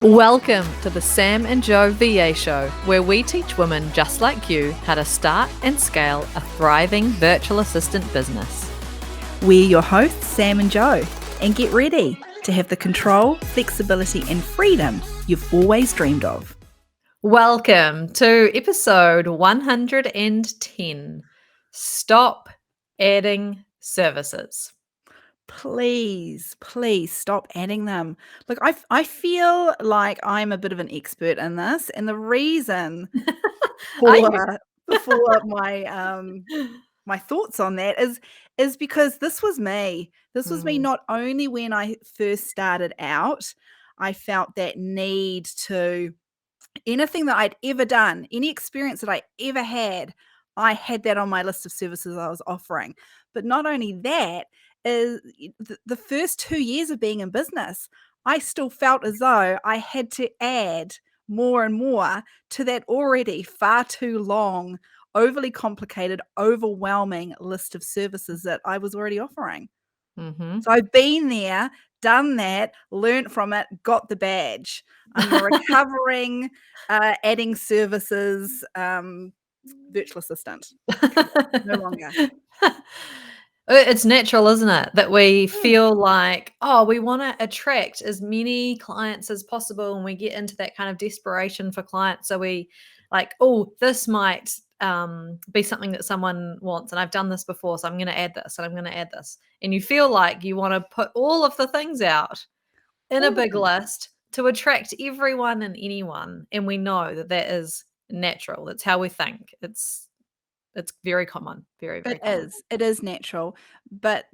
Welcome to the Sam and Joe VA Show, where we teach women just like you how to start and scale a thriving virtual assistant business. We're your hosts, Sam and Joe, and get ready to have the control, flexibility, and freedom you've always dreamed of. Welcome to episode 110. Stop adding services. Please stop adding them. Look, I feel like I'm a bit of an expert in this, and the reason Are you? for my thoughts on that is because this was me. This was me not only when I first started out. I felt that need to anything that I'd ever done, any experience that I ever had, I had that on my list of services I was offering. But not only that, is the first 2 years of being in business, I still felt as though I had to add more and more to that already far too long, overly complicated, overwhelming list of services that I was already offering. Mm-hmm. So I've been there, done that, learnt from it, got the badge. I'm a recovering, adding services, virtual assistant. No longer. It's natural, isn't it? That we feel like, oh, we want to attract as many clients as possible. And we get into that kind of desperation for clients. So we like, oh, this might be something that someone wants. And I've done this before. So I'm going to add this and I'm going to add this. And you feel like you want to put all of the things out in a All of big them. list to attract everyone and anyone. And we know that that is natural. That's how we think. It's very common, very, very common. It is natural, but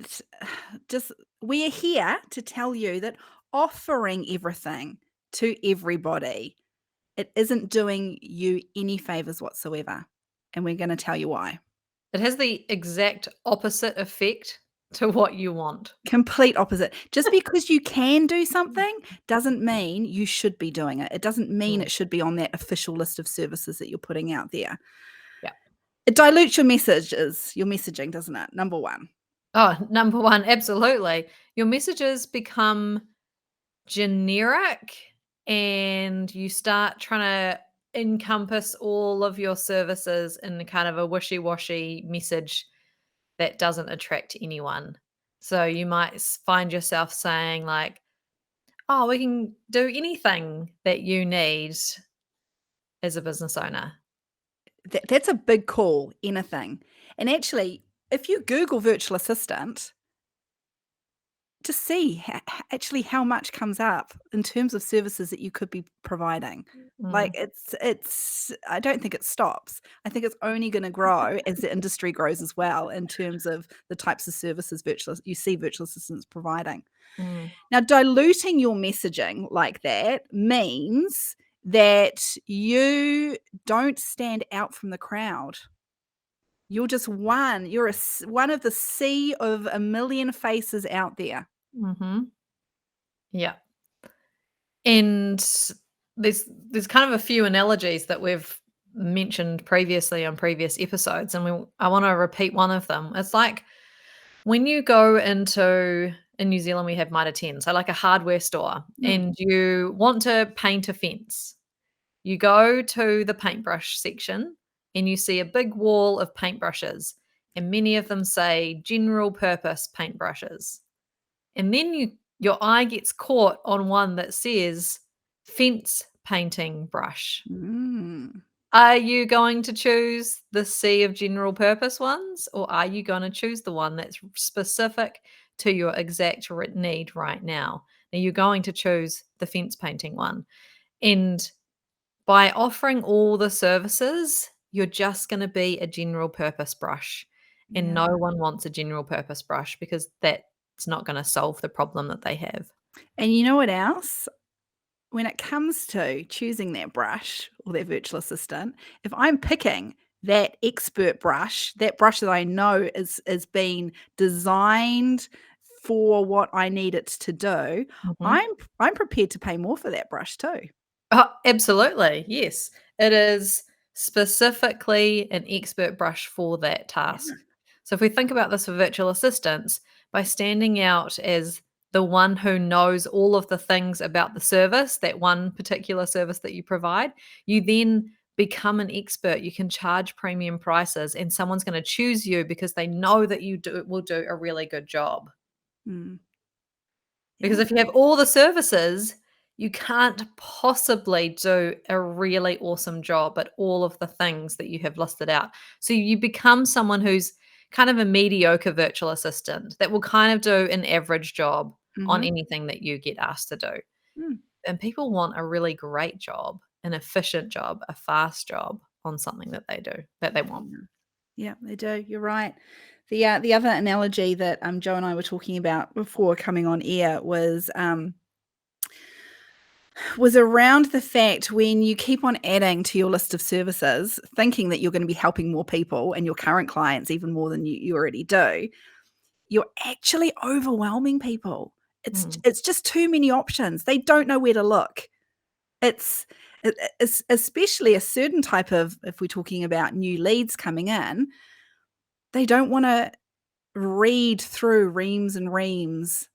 just we're here to tell you that offering everything to everybody, it isn't doing you any favors whatsoever, and we're gonna tell you why. It has the exact opposite effect to what you want. Complete opposite. Just because you can do something doesn't mean you should be doing it. It doesn't mean it should be on that official list of services that you're putting out there. Yeah. It dilutes your messaging, doesn't it? Number one. Oh, number one, absolutely. Your messages become generic and you start trying to encompass all of your services in kind of a wishy-washy message that doesn't attract anyone. So you might find yourself saying like, oh, we can do anything that you need as a business owner. That's a big call, anything. And actually, if you Google virtual assistant, to see actually how much comes up in terms of services that you could be providing. Like Mm. it's I don't think it stops. I think it's only going to grow as the industry grows as well in terms of the types of services you see virtual assistants providing. Mm. Now, diluting your messaging like that means that you don't stand out from the crowd. You're just one. You're one of the sea of a million faces out there. Mhm. Yeah. And there's kind of a few analogies that we've mentioned previously on previous episodes, and I want to repeat one of them. It's like when you go into in New Zealand, we have Mitre 10, so like a hardware store, Mm. and you want to paint a fence. You go to the paintbrush section and you see a big wall of paintbrushes, and many of them say general purpose paintbrushes. And then your eye gets caught on one that says fence painting brush. Mm. Are you going to choose the sea of general purpose ones, or are you going to choose the one that's specific to your exact need right now? Now you're going to choose the fence painting one. And by offering all the services, you're just going to be a general purpose brush. And Yeah. no one wants a general purpose brush because that's not going to solve the problem that they have. And you know what else? When it comes to choosing that brush or that virtual assistant, if I'm picking that expert brush, that brush that I know is being designed for what I need it to do, Mhm. I'm prepared to pay more for that brush too. Oh, absolutely. Yes. It is specifically an expert brush for that task. Yeah. So if we think about this for virtual assistants, by standing out as the one who knows all of the things about the service, that one particular service that you provide, you then become an expert. You can charge premium prices, and someone's going to choose you because they know that will do a really good job. Mm. Because Yeah. if you have all the services, you can't possibly do a really awesome job at all of the things that you have listed out. So you become someone who's kind of a mediocre virtual assistant that will kind of do an average job on Mhm. anything that you get asked to do. Mm. And people want a really great job, an efficient job, a fast job on something that they do, that they want. Yeah. Yeah, they do, you're right. The other analogy that, Joe and I were talking about before coming on air was around the fact when you keep on adding to your list of services, thinking that you're gonna be helping more people and your current clients even more than you already do, you're actually overwhelming people. Mm, It's just too many options. They don't know where to look. It's especially a certain type of, if we're talking about new leads coming in, they don't wanna read through reams and reams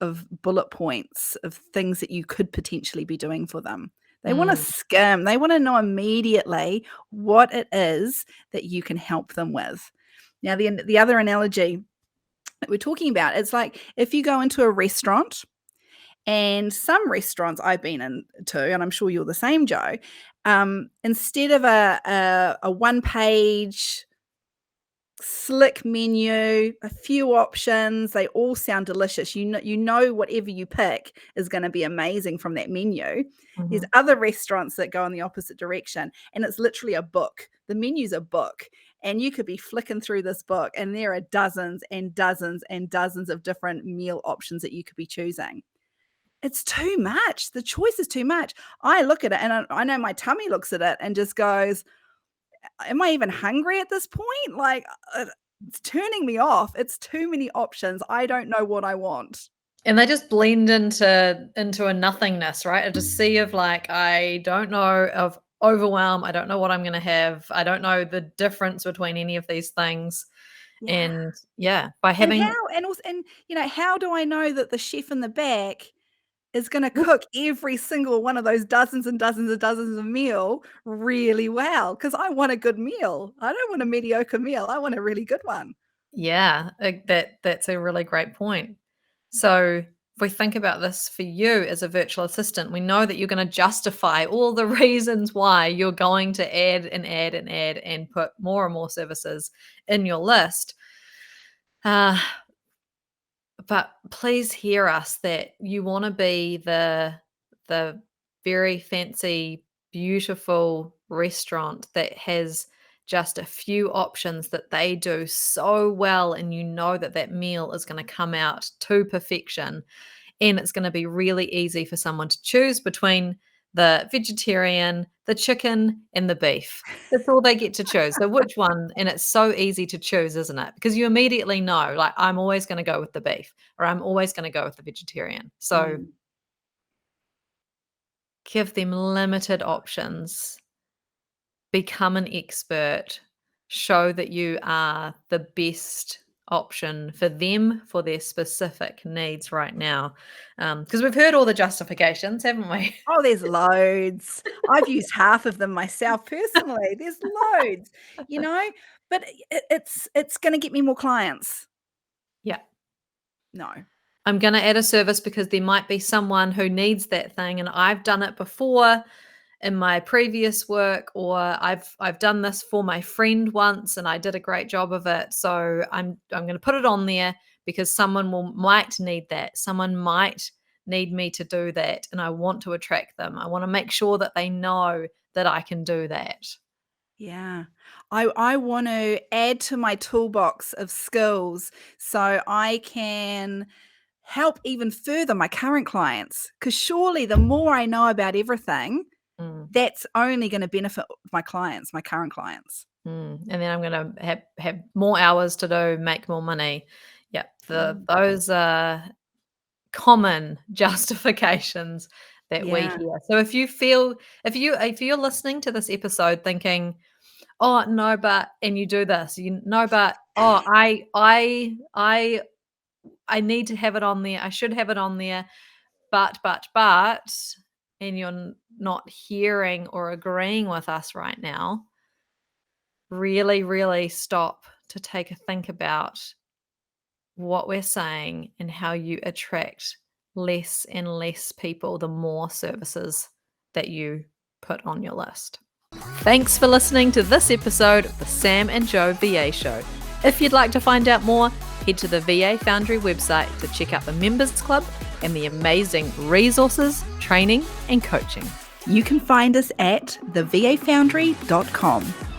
of bullet points of things that you could potentially be doing for them. They wanna mm, skim. They wanna know immediately what it is that you can help them with. Now, the other analogy that we're talking about, it's like if you go into a restaurant, and some restaurants I've been into, and I'm sure you're the same, Joe, instead of a one-page slick menu, a few options, they all sound delicious. You know whatever you pick is gonna be amazing from that menu. There's mhm. other restaurants that go in the opposite direction, and it's literally a book. The menu's a book, and you could be flicking through this book, and there are dozens and dozens and dozens of different meal options that you could be choosing. It's too much. The choice is too much. I look at it, and I know my tummy looks at it and just goes, am I even hungry at this point? Like, it's turning me off. It's too many options. I don't know what I want. And they just blend into a nothingness, right? A sea of like, I don't know, of overwhelm. I don't know what I'm gonna have. I don't know the difference between any of these things. Yeah. And yeah, by And having how and also how do I know that the chef in the back is gonna cook every single one of those dozens and dozens and dozens of meal really well? Because I want a good meal. I don't want a mediocre meal. I want a really good one. yeah, that's a really great point. So if we think about this for you as a virtual assistant, we know that you're going to justify all the reasons why you're going to add and add and add and put more and more services in your list. Uh, but please hear us that you want to be the very fancy, beautiful restaurant that has just a few options that they do so well, and you know that that meal is going to come out to perfection, and it's going to be really easy for someone to choose between the vegetarian, the chicken, and the beef. That's all they get to choose. So which one? And it's so easy to choose, isn't it? Because you immediately know, like, I'm always going to go with the beef, or I'm always going to go with the vegetarian. So Mm. give them limited options, become an expert, show that you are the best option for them for their specific needs right now. Because we've heard all the justifications, haven't we? Oh, there's loads. I've used half of them myself personally. There's loads, you know, but it's gonna get me more clients. Yeah. No. I'm going to add a service because there might be someone who needs that thing, and I've done it before in my previous work, or I've done this for my friend once and I did a great job of it. So I'm going to put it on there because someone might need that. Someone might need me to do that, and I want to attract them. I want to make sure that they know that I can do that. Yeah. I want to add to my toolbox of skills so I can help even further my current clients. Because surely the more I know about everything, Mm. that's only gonna benefit my clients, my current clients. And then I'm gonna have more hours to do, make more money. Yeah, Mm. those are common justifications that we Yeah. hear. So if you're listening to this episode thinking, "Oh, no, but," and you do this, you "No, but, oh, I need to have it on there. I should have it on there. But, and you're not hearing or agreeing with us right now, really, really stop to take a think about what we're saying and how you attract less and less people the more services that you put on your list. Thanks for listening to this episode of the Sam and Joe VA Show. If you'd like to find out more, head to the VA Foundry website to check out the Members Club and the amazing resources, training, and coaching. You can find us at thevafoundry.com.